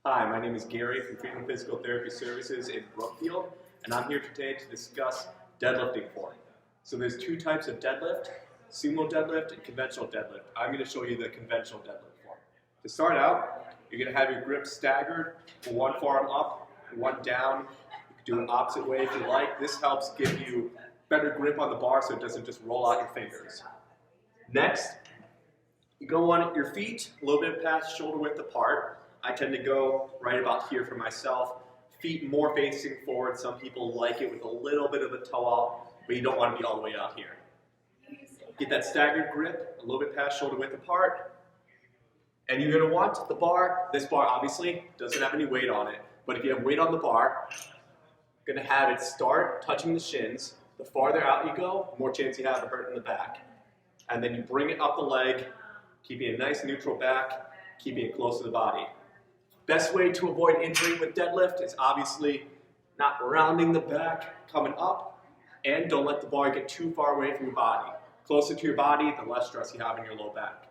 Hi, my name is Gary from Freedom Physical Therapy Services in Brookfield, and I'm here today to discuss deadlifting form. So there's two types of deadlift, sumo deadlift and conventional deadlift. I'm going to show you the conventional deadlift form. To start out, you're going to have your grip staggered, one forearm up, one down. You can do it opposite way if you like. This helps give you better grip on the bar so it doesn't just roll out your fingers. Next, you go on your feet, a little bit past shoulder width apart. I tend to go right about here for myself. Feet more facing forward. Some people like it with a little bit of the toe out, but you don't want to be all the way out here. Get that staggered grip, a little bit past shoulder width apart. And you're going to want the bar. This bar obviously doesn't have any weight on it, but if you have weight on the bar, you're going to have it start touching the shins. The farther out you go, the more chance you have of hurting the back. And then you bring it up the leg, keeping a nice neutral back, keeping it close to the body. Best way to avoid injury with deadlift is obviously not rounding the back, coming up, and don't let the bar get too far away from your body. Closer to your body, the less stress you have in your low back.